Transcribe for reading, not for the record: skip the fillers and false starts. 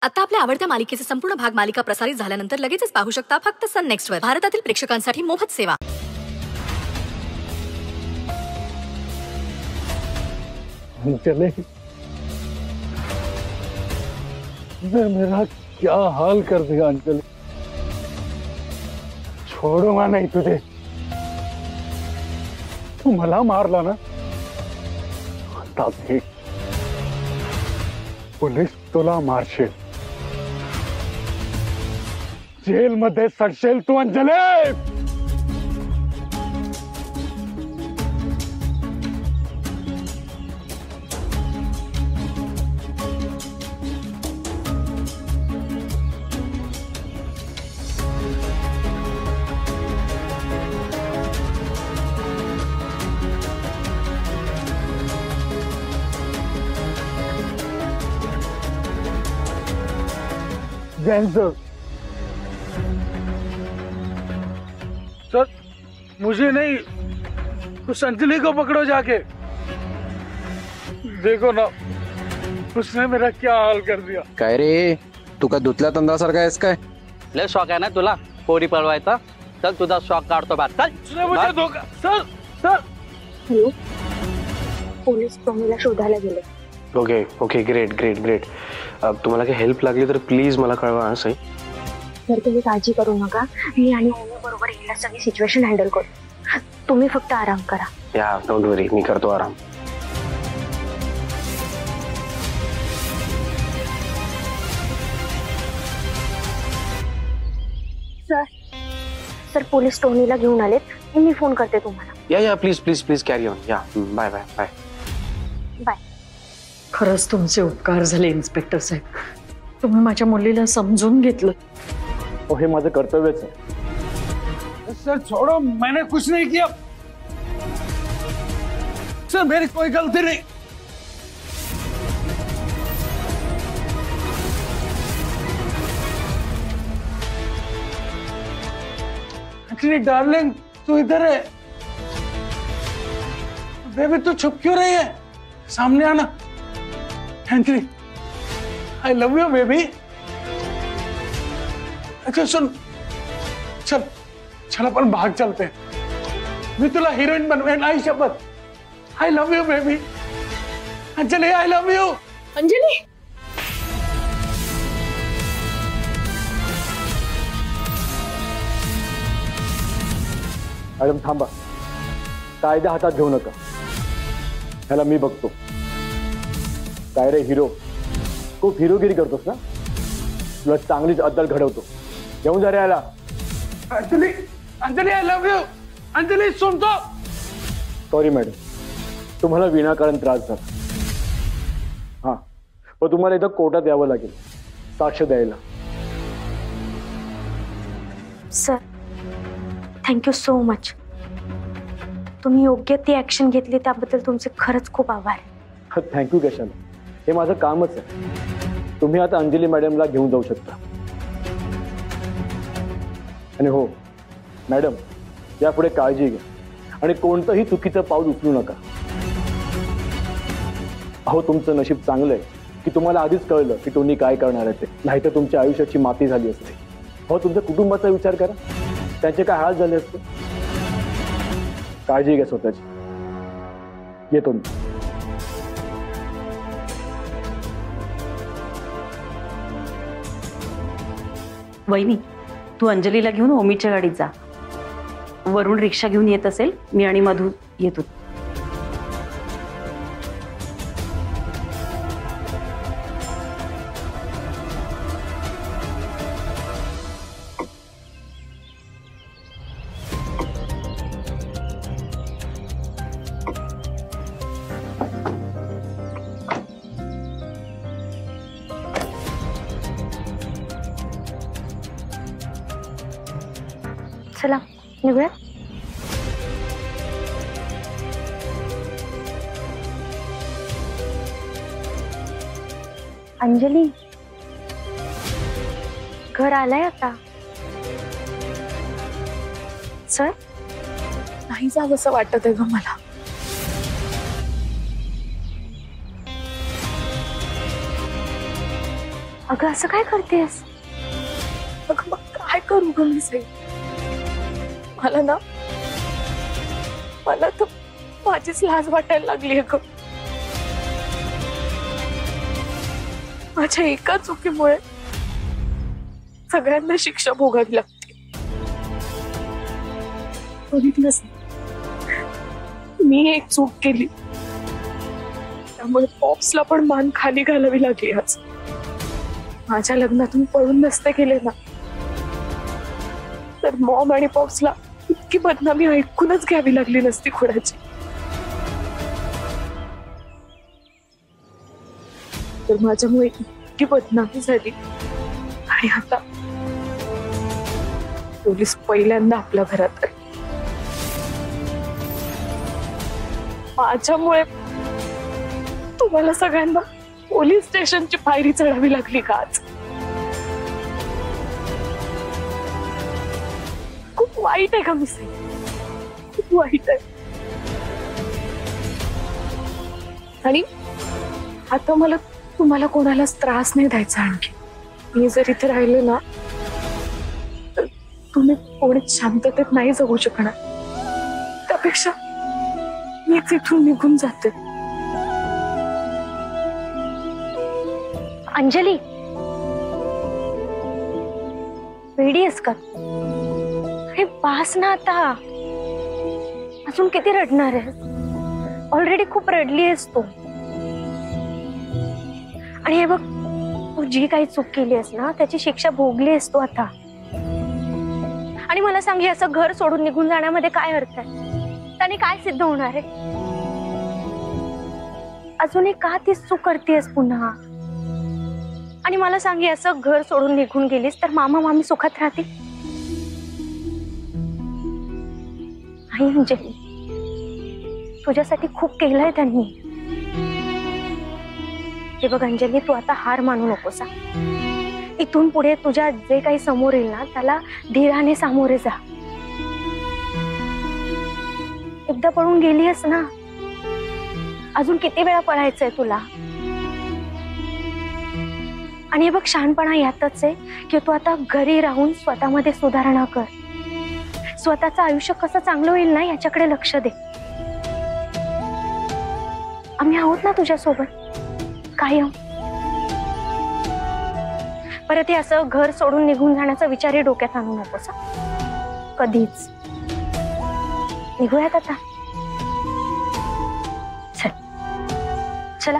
आता आपल्या आवडत्या मालिकेचे संपूर्ण भाग मालिका प्रसारित झाल्यानंतर लगेचच पाहू शकता फक्त सन नेक्स्ट वर. भारतातील प्रेक्षकांसाठी मोफत सेवा. चले मेरा क्या हाल कर दिया अंजलि. छोडूंगा नाही तुझे. तू मला मारला ना, आता देख पोलीस तुला मारशील, जेल मध्ये सडशील तू अंजली. सर मुझे नहीं, उस अंजलि को पकड़ो जाके. देखो ना उसने मेरा क्या हाल कर दिया. काय रे, तू का धुतल्या तंदासारखा आहेस काय? लय शॉक आहे ना तुला पोरी पळवायचा. चल तुझा शॉक काढतो बात. चल मुझे धोखा. सर सर हॅलो, पोलीस टॉमीला शोधायला गेले. Okay okay, great great great. तुम्हाला काही हेल्प लागली तर प्लीज मला कळवा. हा सही. तर तुम्ही काळजी करू नका, मी आणि ओमी बरोबर येईल सगळी सिच्युएशन हँडल करू. तुम्ही फक्त आराम करा. या डोंट वरी, मी करतो आराम. सर सर पोलीस टोनीला घेऊन आलेत. मी फोन करते तुम्हाला. या please please please carry on. या बाय बाय बाय बाय. खरंच तुमचे उपकार झाले इन्स्पेक्टर साहेब. तुम्ही माझ्या मुलीला समजून घेतलं. हे माझं कर्तव्यच आहे. सर छोड़ो, मैंने कुछ नहीं किया. सर मेरी कोई गलती नहीं. एक्चुअली डार्लिंग तू इधर है. बेबी तू छुप क्यों रही है, सामने आना. एंजली आई लव यू बेबी. अच्छा सुन, चल चल अपन भाग चलते हैं. मी तुला हिरोइन बनवेन, आई शपथ. I love you baby. Anjali I love you. Anjali, madam थांबा, कायदा हातात घेऊ नका. ह्याला मी बघतो. काय रे हिरो, खूप हिरोगिरी करतोस ना. तुला चांगलीच अद्दल घडवतो. घेऊन जा रे याला. Anjali Anjali I love you. Anjali सुनतो. सॉरी मॅडम, तुम्हाला विनाकारण त्रास झाला. हा पण तुम्हाला इथं कोर्टात यावं लागेल साक्ष द्यायला. Sir thank you so much. तुम्ही योग्य ती ऍक्शन घेतली त्याबद्दल तुमचे खरंच खूप आभार. थँक्यू कशाला, हे माझं कामच आहे. तुम्ही आता अंजली मॅडमला घेऊन जाऊ शकता. आणि हो मॅडम, यापुढे काळजी घ्या आणि कोणतंही चुकीचं पाऊल उचलू नका. अहो तुमचं नशीब चांगलं आहे की तुम्हाला आधीच कळलं की टोनी काय करणार आहे ते. नाहीतर तुमच्या आयुष्याची माती झाली असते. अहो तुमच्या कुटुंबाचा विचार करा, त्यांचे काय हाल झाले असते. काळजी घ्या स्वतःची. येतो मी. वहिनी, तू अंजलीला घेऊन ओमीच्या गाडीत जा. वरून रिक्षा घेऊन येत असेल, मी आणि मधू येतो. चला निघूया. अंजली, घर आलंय आता. सर नाही जावंसं वाटत आहे ग मला. अगं असं काय करतेस? अगं मग काय करू ग मी सई? मला तर माझीच लाज वाटायला लागली ग. माझ्या एका चुकीमुळे सगळ्यांना शिक्षा भोगावी लागते. बघितलंच मी एक चूक केली, त्यामुळे पॉप्सला पण मान खाली घालावी लागली. आज माझ्या लग्नातून पळून नसते गेले ना, तर मॉम आणि पॉप्सला इतकी बदनामी ऐकूनच घ्यावी लागली नसती कोणाची. तर माझ्यामुळे इतकी बदनामी झाली आणि आता पोलीस पहिल्यांदा आपल्या घरात आले. माझ्यामुळे तुम्हाला सगळ्यांना पोलीस स्टेशनची पायरी चढावी लागली का आज? खूप वाईट आहे का मी सई? खूप वाईट आहे. आणि आता मला तुम्हाला कोणालाच त्रास नाही द्यायचा. आणखी मी जर इथे राहिले ना तर तुम्ही कोणीच शांततेत नाही जगू शकणार. त्यापेक्षा मीच इथून निघून जाते. अंजली, वेडी आहेस का? अरे बास ना आता, अजून किती रडणार आहेस? ऑलरेडी खूप रडली आहेस तू. आणि हे बघ, तू जी काही चूक केली आहेस ना त्याची शिक्षा भोगली आहेस तू आता. आणि मला सांग, असं घर सोडून निघून जाण्यामध्ये काय अर्थ आहे? त्याने काय सिद्ध होणार आहे? अजूनही का तीच चूक करतेस पुन्हा? आणि मला सांग, असं घर सोडून निघून गेलीस तर मामा मामी सुखात राहतील? नाही अंजली, तुझ्यासाठी खूप केलंय त्यांनी. हे बघ अंजली, तू आता हार मानू नकोस. इथून पुढे तुझ्या जे काही समोर येईल ना त्याला धीराने सामोरे जा. एकदा पळून गेलीस ना, अजून किती वेळा पळायचंय तुला? आणि हे बघ, शहाणपणा यातच आहे की तू आता घरी राहून स्वतःमध्ये सुधारणा कर. स्वतःचं आयुष्य कसं चांगलं होईल ना याच्याकडे लक्ष दे. आम्ही आहोत ना तुझ्यासोबत कायम. परत हे असं घर सोडून निघून जाण्याचा विचारही डोक्यात आणू नकोस कधीच. निघूयात आता. चल, चला.